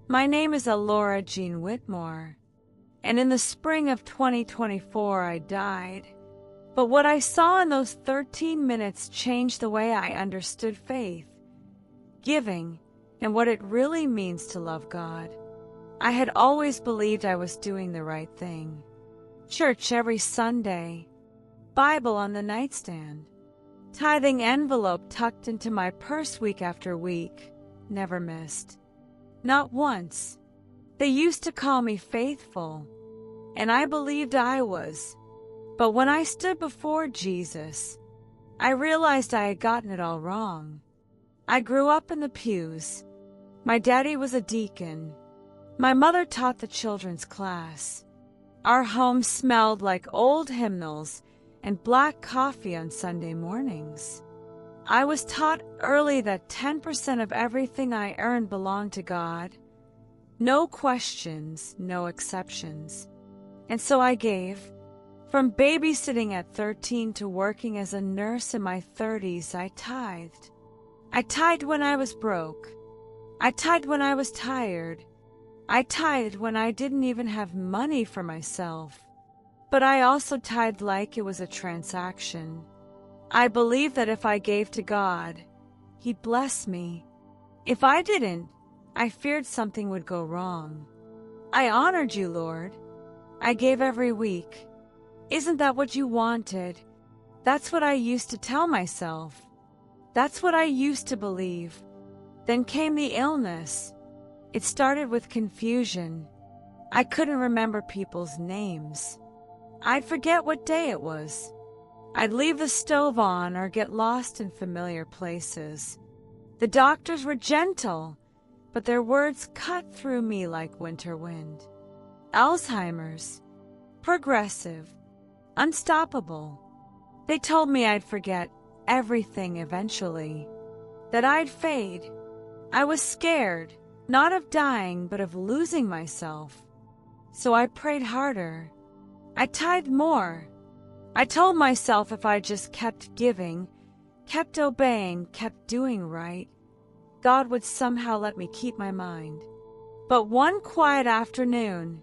My name is Elora Jean Whitmore, and in the spring of 2024 I died. But what I saw in those 13 minutes changed the way I understood faith, giving, and what it really means to love God. I had always believed I was doing the right thing. Church every Sunday, Bible on the nightstand, tithing envelope tucked into my purse week after week, never missed. Not once. They used to call me faithful, and I believed I was. But when I stood before Jesus, I realized I had gotten it all wrong. I grew up in the pews. My daddy was a deacon. My mother taught the children's class. Our home smelled like old hymnals and black coffee on Sunday mornings. I was taught early that 10% of everything I earned belonged to God. No questions, no exceptions. And so I gave. From babysitting at 13 to working as a nurse in my 30s, I tithed. I tithed when I was broke. I tithed when I was tired. I tithed when I didn't even have money for myself. But I also tithed like it was a transaction. I believed that if I gave to God, He'd bless me. If I didn't, I feared something would go wrong. I honored you, Lord. I gave every week. Isn't that what you wanted? That's what I used to tell myself. That's what I used to believe. Then came the illness. It started with confusion. I couldn't remember people's names. I'd forget what day it was. I'd leave the stove on or get lost in familiar places. The doctors were gentle, but their words cut through me like winter wind. Alzheimer's. Progressive. Unstoppable. They told me I'd forget everything eventually, that I'd fade. I was scared, not of dying, but of losing myself. So I prayed harder. I tithed more. I told myself if I just kept giving, kept obeying, kept doing right, God would somehow let me keep my mind. But one quiet afternoon,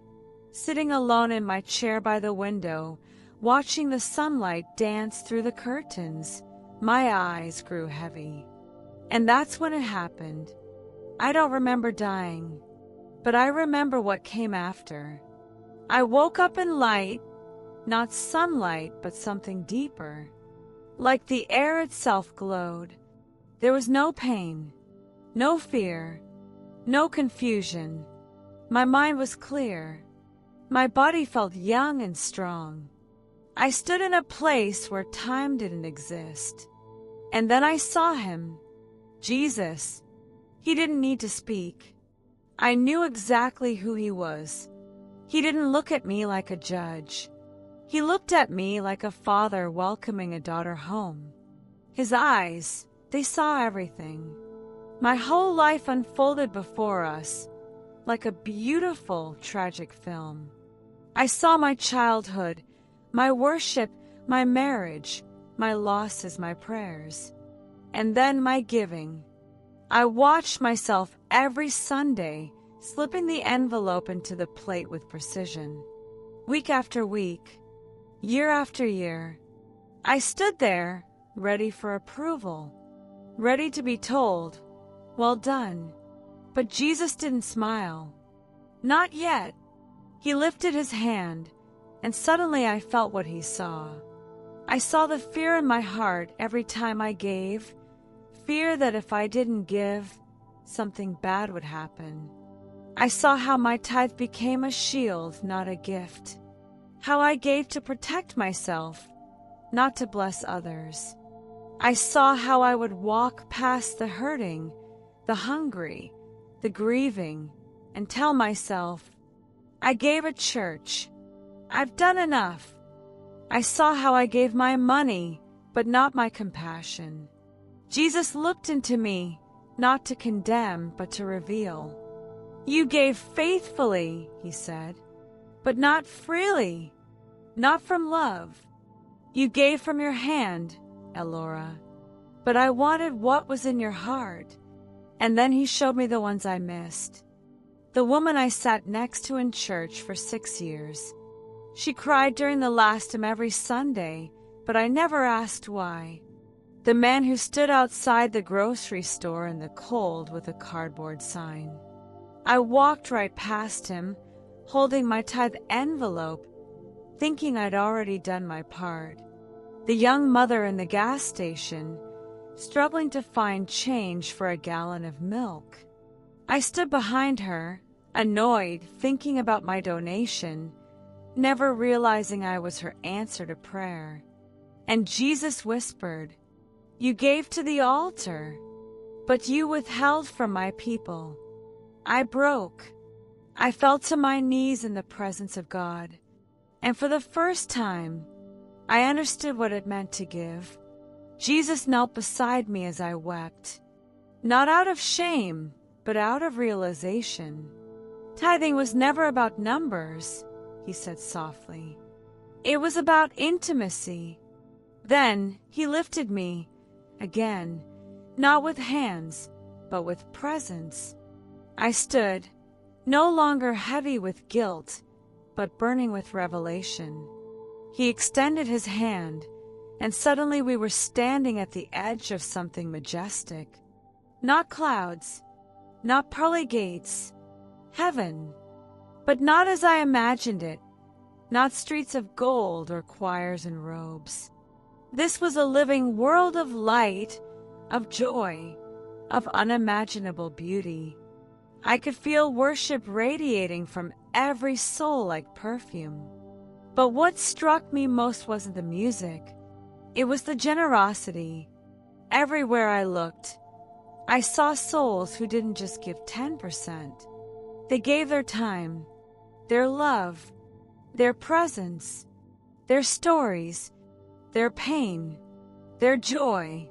sitting alone in my chair by the window, watching the sunlight dance through the curtains, my eyes grew heavy. And that's when it happened. I don't remember dying, but I remember what came after. I woke up in light, not sunlight, but something deeper. Like the air itself glowed. There was no pain, no fear, no confusion. My mind was clear. My body felt young and strong. I stood in a place where time didn't exist. And then I saw Him, Jesus. He didn't need to speak. I knew exactly who He was. He didn't look at me like a judge. He looked at me like a father welcoming a daughter home. His eyes, they saw everything. My whole life unfolded before us like a beautiful, tragic film. I saw my childhood, my worship, my marriage, my losses, my prayers, and then my giving. I watched myself every Sunday slipping the envelope into the plate with precision. Week after week, year after year, I stood there, ready for approval, ready to be told, "Well done." But Jesus didn't smile. Not yet. He lifted His hand, and suddenly I felt what He saw. I saw the fear in my heart every time I gave, fear that if I didn't give, something bad would happen. I saw how my tithe became a shield, not a gift. How I gave to protect myself, not to bless others. I saw how I would walk past the hurting, the hungry, the grieving, and tell myself, I gave at church. I've done enough. I saw how I gave my money, but not my compassion. Jesus looked into me, not to condemn, but to reveal. You gave faithfully, He said, but not freely, not from love. You gave from your hand, Elora, but I wanted what was in your heart. And then He showed me the ones I missed. the woman I sat next to in church for 6 years. She cried during the last hymn every Sunday, but I never asked why. The man who stood outside the grocery store in the cold with a cardboard sign. I walked right past him, holding my tithe envelope, thinking I'd already done my part. The young mother in the gas station, struggling to find change for a gallon of milk. I stood behind her, annoyed, thinking about my donation, never realizing I was her answer to prayer. And Jesus whispered, "You gave to the altar, but you withheld from my people." I broke. I fell to my knees in the presence of God, and for the first time, I understood what it meant to give. Jesus knelt beside me as I wept, not out of shame, but out of realization. Tithing was never about numbers, he said softly. It was about intimacy. Then he lifted me, again, not with hands, but with presence. I stood, no longer heavy with guilt, but burning with revelation. He extended his hand, and suddenly we were standing at the edge of something majestic. Not clouds, not pearly gates, heaven, but not as I imagined it, not streets of gold or choirs and robes. This was a living world of light, of joy, of unimaginable beauty. I could feel worship radiating from every soul like perfume. But what struck me most wasn't the music. It was the generosity. Everywhere I looked, I saw souls who didn't just give 10%. They gave their time, their love, their presence, their stories, their pain, their joy.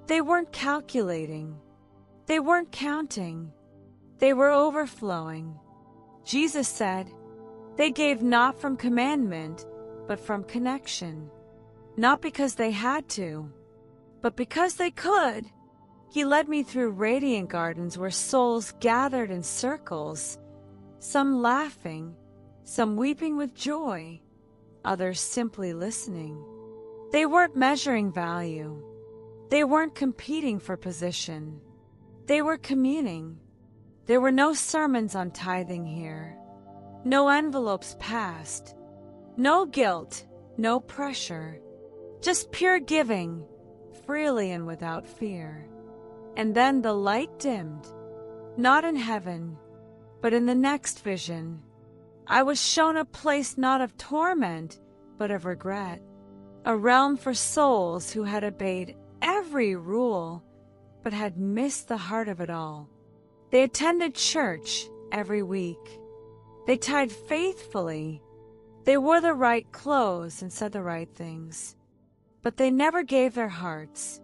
They weren't calculating. They weren't counting. They were overflowing. Jesus said, they gave not from commandment, but from connection. Not because they had to, but because they could. He led me through radiant gardens where souls gathered in circles, some laughing, some weeping with joy, others simply listening. They weren't measuring value. They weren't competing for position. They were communing. There were no sermons on tithing here, no envelopes passed, no guilt, no pressure, just pure giving, freely and without fear. And then the light dimmed, not in heaven, but in the next vision. I was shown a place not of torment, but of regret, a realm for souls who had obeyed every rule, but had missed the heart of it all. They attended church every week. They tithed faithfully. They wore the right clothes and said the right things. But they never gave their hearts.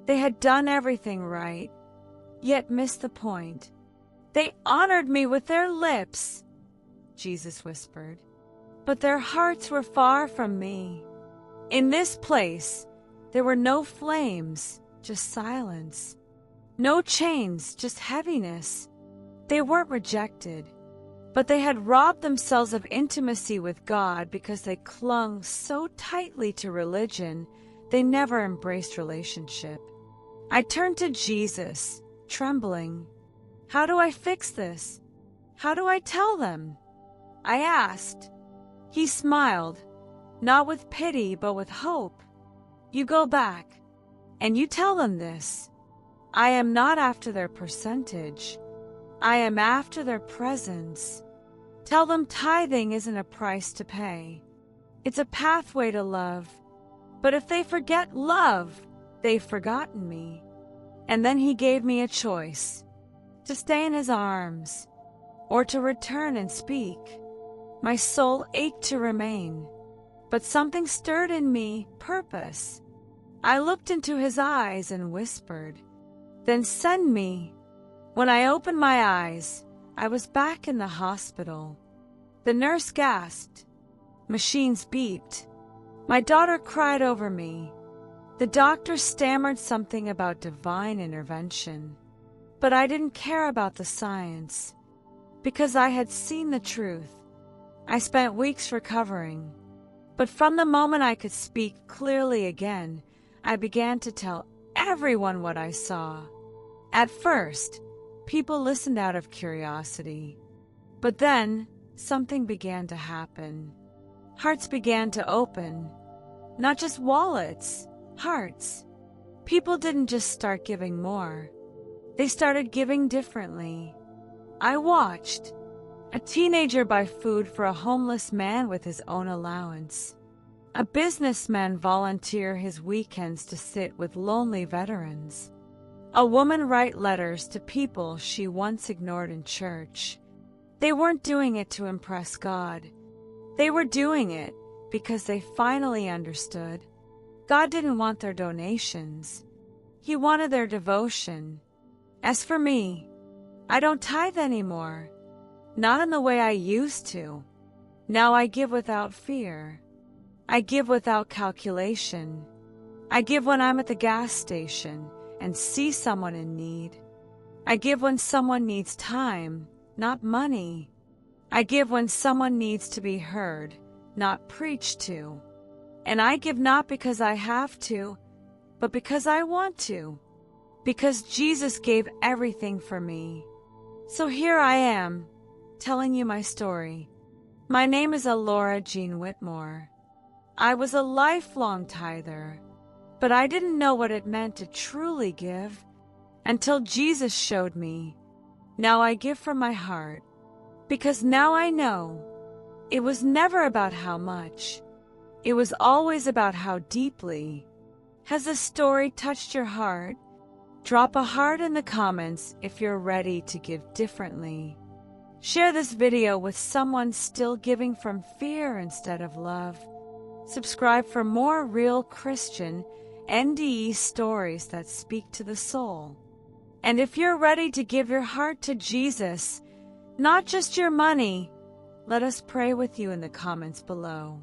They had done everything right, yet missed the point. They honored me with their lips, Jesus whispered, but their hearts were far from me. In this place, there were no flames, just silence. No chains, just heaviness. They weren't rejected, but they had robbed themselves of intimacy with God because they clung so tightly to religion, they never embraced relationship. I turned to Jesus, trembling. How do I fix this? How do I tell them? I asked. He smiled, not with pity, but with hope. You go back, and you tell them this. I am not after their percentage. I am after their presence. Tell them tithing isn't a price to pay. It's a pathway to love. But if they forget love, they've forgotten me. And then he gave me a choice, to stay in his arms, or to return and speak. My soul ached to remain, but something stirred in me, purpose. I looked into his eyes and whispered, "Then send me." When I opened my eyes, I was back in the hospital. The nurse gasped. Machines beeped. My daughter cried over me. The doctor stammered something about divine intervention. But I didn't care about the science. because I had seen the truth. I spent weeks recovering. But from the moment I could speak clearly again, I began to tell everyone what I saw. At first, people listened out of curiosity. But then, something began to happen. Hearts began to open. Not just wallets, hearts. People didn't just start giving more. They started giving differently. I watched a teenager buy food for a homeless man with his own allowance. A businessman volunteer his weekends to sit with lonely veterans. A woman write letters to people she once ignored in church. They weren't doing it to impress God. They were doing it because they finally understood. God didn't want their donations. He wanted their devotion. As for me, I don't tithe anymore. Not in the way I used to. Now I give without fear. I give without calculation. I give when I'm at the gas station and see someone in need. I give when someone needs time, not money. I give when someone needs to be heard, not preached to. And I give not because I have to, but because I want to. Because Jesus gave everything for me. So here I am, telling you my story. My name is Laura Jean Whitmore. I was a lifelong tither, but I didn't know what it meant to truly give until Jesus showed me. Now I give from my heart, because now I know it was never about how much. It was always about how deeply. Has the story touched your heart? Drop a heart in the comments if you're ready to give differently. Share this video with someone still giving from fear instead of love. Subscribe for more real Christian NDE stories that speak to the soul. And if you're ready to give your heart to Jesus, not just your money, let us pray with you in the comments below.